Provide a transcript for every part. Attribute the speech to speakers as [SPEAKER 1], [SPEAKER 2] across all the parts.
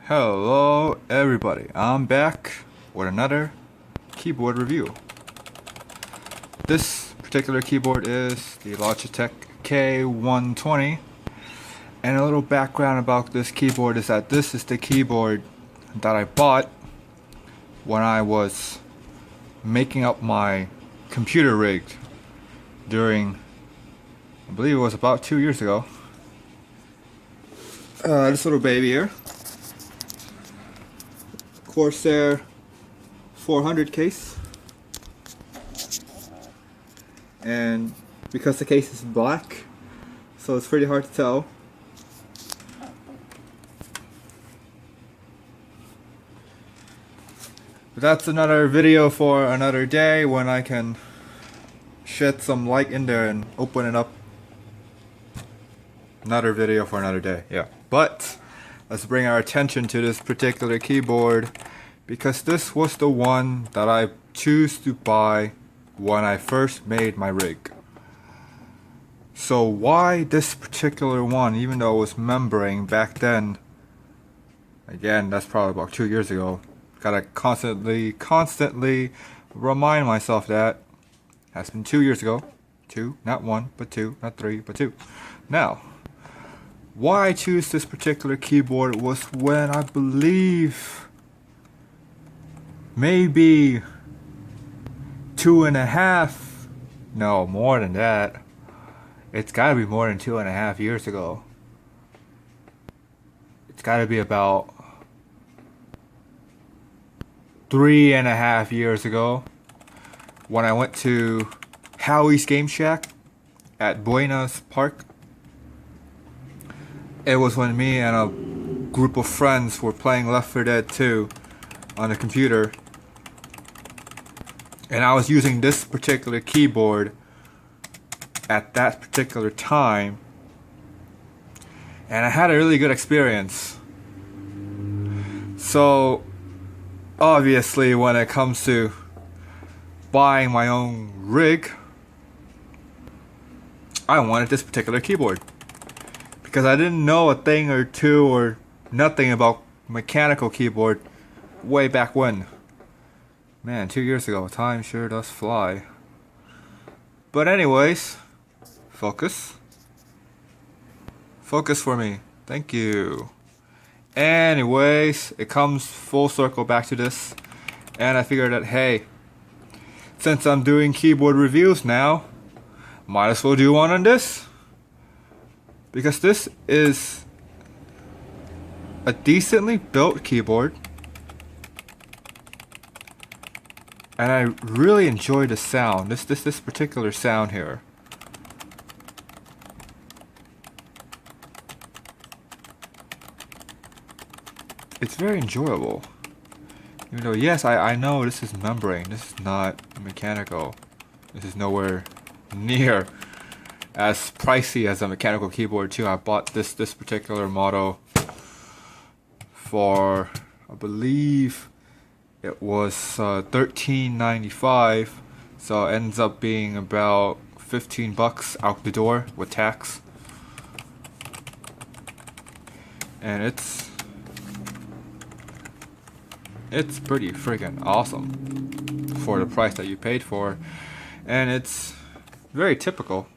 [SPEAKER 1] Hello everybody, I'm back with another keyboard review. This particular keyboard is the Logitech k120, and a little background about this keyboard is that this is the keyboard that I bought when I was making up my computer rig during, I believe it was about 2 years ago. This little baby here, Corsair 400 case, and because the case is black, so it's pretty hard to tell. But that's another video for another day when I can shed some light in there and open it up. Another video for another day, yeah. But let's bring our attention to this particular keyboard, because this was the one that I chose to buy when I first made my rig. So why this particular one, even though it was membrane back then? Again, that's probably about 2 years ago. Gotta constantly remind myself that has been 2 years ago. 2, not 1, but 2, not 3, but 2. Now, why I choose this particular keyboard was when I believe maybe 2.5, no, more than that. It's gotta be more than 2.5 years ago. It's gotta be about 3.5 years ago when I went to Howie's Game Shack at Buenos Park. It was when me and a group of friends were playing Left 4 Dead 2 on the computer, and I was using this particular keyboard at that particular time, and I had a really good experience. So obviously when it comes to buying my own rig, I wanted this particular keyboard because I didn't know a thing or two or nothing about mechanical keyboard way back when. Man, 2 years ago, time sure does fly. But anyways, focus for me, thank you. Anyways, it comes full circle back to this, and I figured that, hey, since I'm doing keyboard reviews now, might as well do one on this, because this is a decently built keyboard, and I really enjoy the sound, this particular sound here. It's very enjoyable. Even though, yes, I know this is membrane, this is not mechanical. This is nowhere near as pricey as a mechanical keyboard too. I bought this particular model for, I believe it was $13.95, so it ends up being about 15 bucks out the door with tax. And it's pretty friggin' awesome for the price that you paid for, and it's very typical.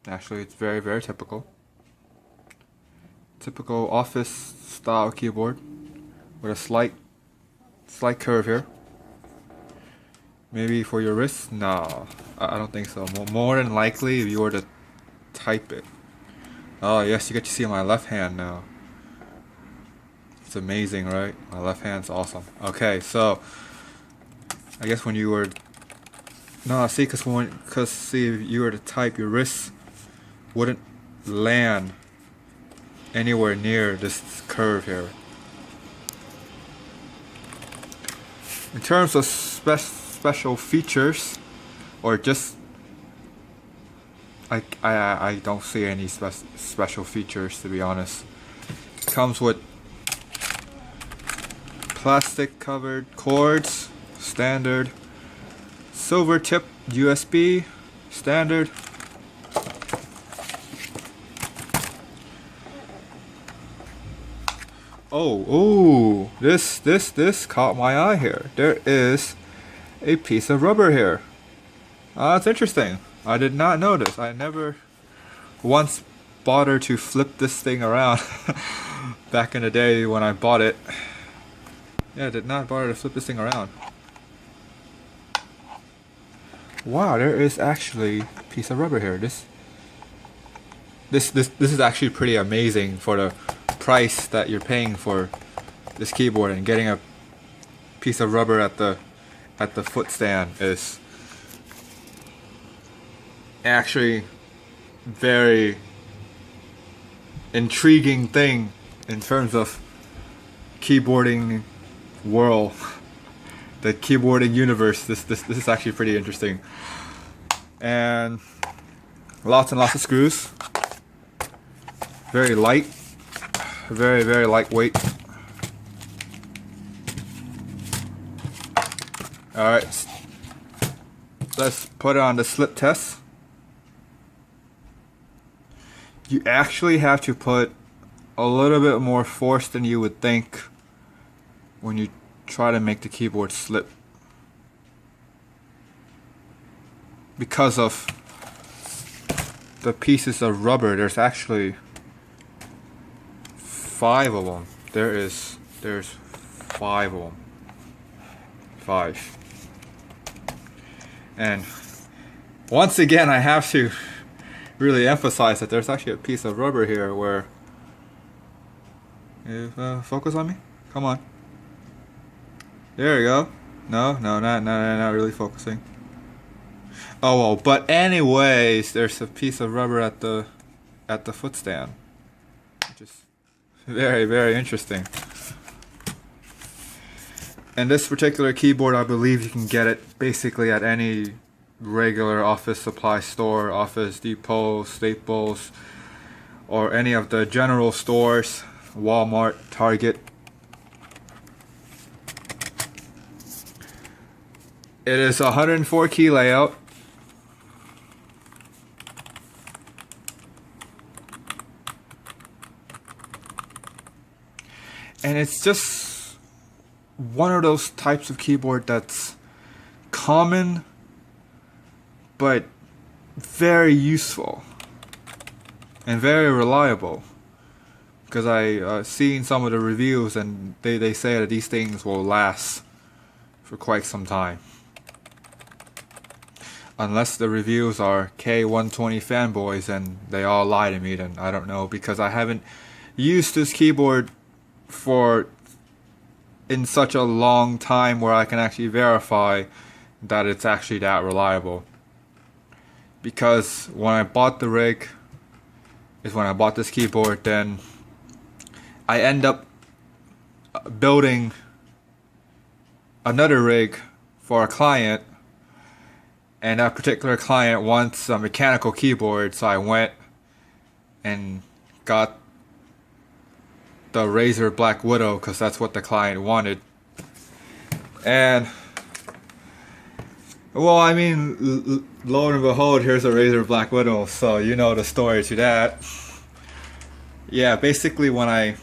[SPEAKER 1] Actually, it's very, very typical. Typical office style keyboard with a slight curve here. Maybe for your wrist? No, I don't think so. More than likely, if you were to type it. Oh yes, you get to see my left hand now. It's amazing, right? My left hand's awesome. Okay, so I guess when you were, no, see, see, if you were to type, your wrist wouldn't land anywhere near this curve here. In terms of special features, or just I don't see any special features, to be honest. It comes with plastic covered cords, standard. Silver tip USB, standard. Oh, this caught my eye here. There is a piece of rubber here. That's interesting. I did not notice. I never once bothered to flip this thing around back in the day when I bought it. Yeah, I did not bother to flip this thing around. Wow, there is actually a piece of rubber here. This is actually pretty amazing for the price that you're paying for this keyboard, and getting a piece of rubber at the foot stand is actually very intriguing thing in terms of keyboarding world, the keyboarding universe. This is actually pretty interesting, and lots and lots of screws. Very light, very lightweight. Alright, let's put it on the slip test. You actually have to put a little bit more force than you would think when you try to make the keyboard slip, because of the pieces of rubber. There's actually 5 of them. There's 5 of them. 5. And once again, I have to really emphasize that there's actually a piece of rubber here where, focus on me, come on, there you go. No, not really focusing. Oh well, but anyways, there's a piece of rubber at the foot stand, which is very interesting. And this particular keyboard, I believe you can get it basically at any regular office supply store, Office Depot, Staples, or any of the general stores, Walmart, Target. It is a 104 key layout. And it's just one of those types of keyboard that's common but very useful and very reliable, because I seen some of the reviews and they say that these things will last for quite some time, unless the reviews are K120 fanboys and they all lie to me. Then I don't know, because I haven't used this keyboard in such a long time where I can actually verify that it's actually that reliable. Because when I bought the rig, is when I bought this keyboard, then I end up building another rig for a client, and that particular client wants a mechanical keyboard, so I went and got the Razer Black Widow because that's what the client wanted. And well, I mean, lo and behold, here's a Razer Black Widow, so you know the story to that. Yeah, basically when I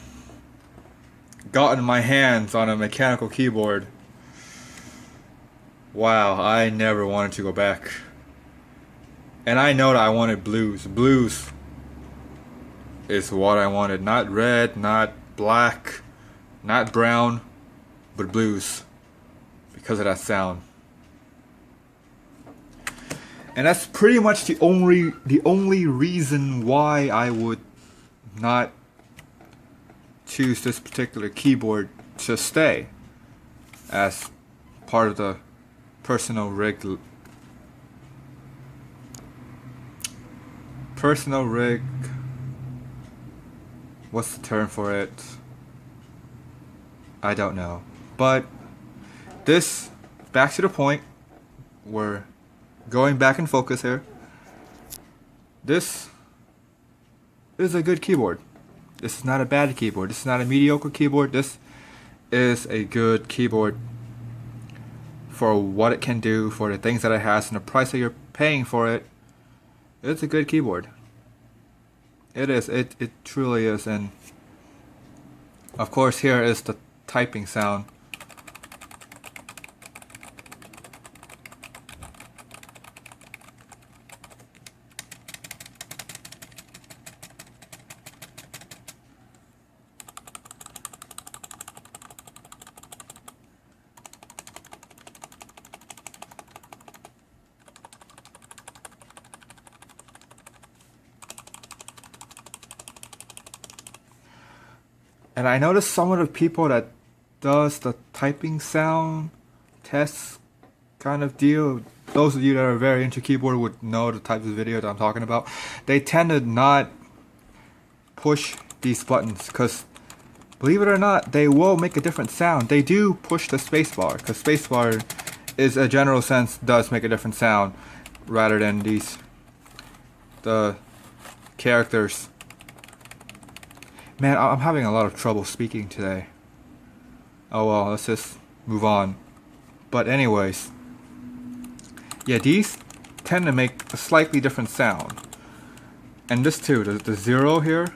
[SPEAKER 1] got my hands on a mechanical keyboard, wow, I never wanted to go back. And I know that I wanted blues. Blues is what I wanted. Not red, not black, not brown, but blues, because of that sound. And that's pretty much the only reason why I would not choose this particular keyboard to stay as part of the personal rig. What's the term for it? I don't know. But this, back to the point, we're going back in focus here. This is a good keyboard. This is not a bad keyboard. This is not a mediocre keyboard. This is a good keyboard for what it can do, for the things that it has, and the price that you're paying for it. It's a good keyboard. It is. It truly is. And Of course, here is the typing sound. And I noticed some of the people that does the typing sound test kind of deal, those of you that are very into keyboard would know the type of video that I'm talking about. They tend to not push these buttons because, believe it or not, they will make a different sound. They do push the spacebar because spacebar is a general sense does make a different sound rather than the characters. Man, I'm having a lot of trouble speaking today. Oh well, let's just move on. But anyways, yeah, these tend to make a slightly different sound. And this too, the 0 here,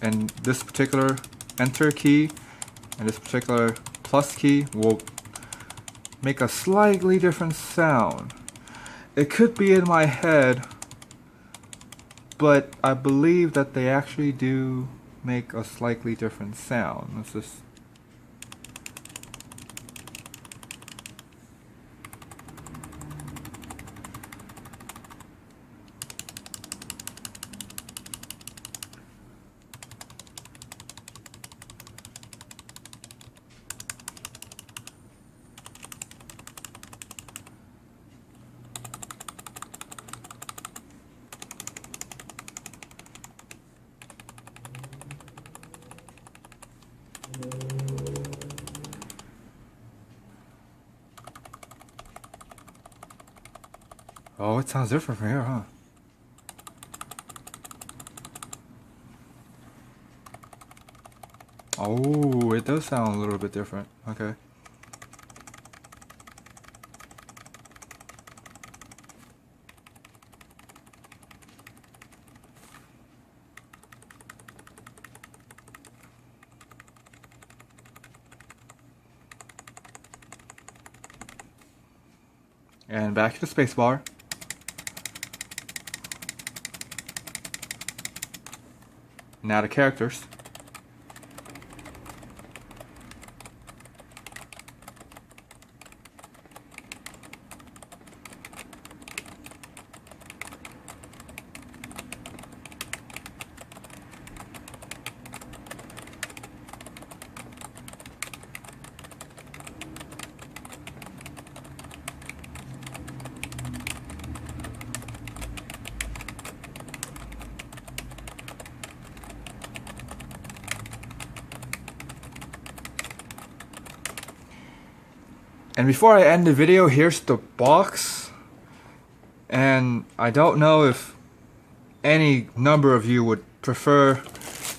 [SPEAKER 1] and this particular enter key, and this particular plus key will make a slightly different sound. It could be in my head, but I believe that they actually do make a slightly different sound. Let's just oh, it sounds different from here, huh? Oh, it does sound a little bit different. Okay. And back to the spacebar. Now the characters. And before I end the video, here's the box. And I don't know if any number of you would prefer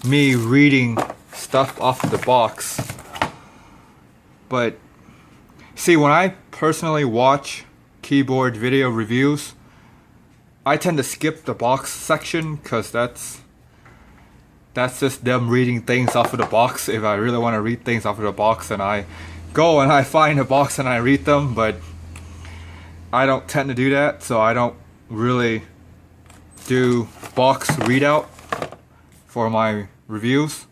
[SPEAKER 1] me reading stuff off of the box. But see, when I personally watch keyboard video reviews, I tend to skip the box section because that's just them reading things off of the box. If I really want to read things off of the box, and I go and I find a box and I read them, but I don't tend to do that, so I don't really do box readout for my reviews.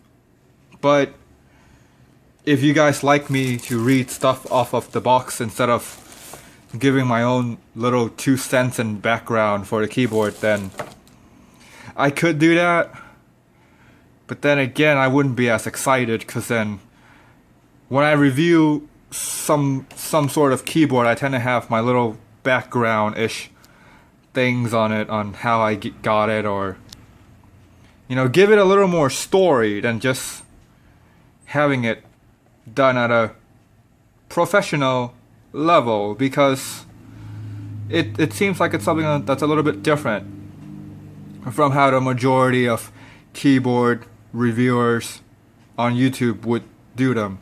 [SPEAKER 1] But if you guys like me to read stuff off of the box instead of giving my own little 2 cents and background for the keyboard, then I could do that. But then again, I wouldn't be as excited, because then when I review some sort of keyboard, I tend to have my little background-ish things on it, on how I got it, or, you know, give it a little more story than just having it done at a professional level, because it seems like it's something that's a little bit different from how the majority of keyboard reviewers on YouTube would do them.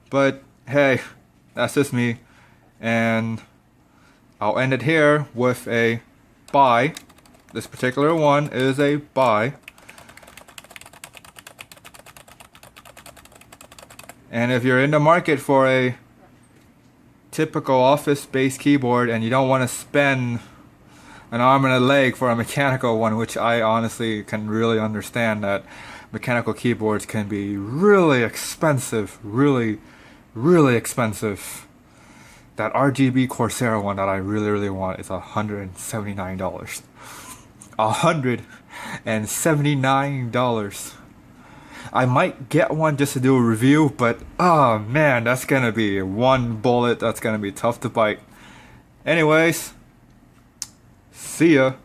[SPEAKER 1] But hey, that's just me, and I'll end it here with a buy. This particular one is a buy. And if you're in the market for a typical office-based keyboard and you don't want to spend an arm and a leg for a mechanical one, which I honestly can really understand that mechanical keyboards can be really expensive, really expensive. That RGB Corsair one that I really want is $179. $179. I might get one just to do a review, but oh man, that's gonna be one bullet that's gonna be tough to bite. Anyways, see ya.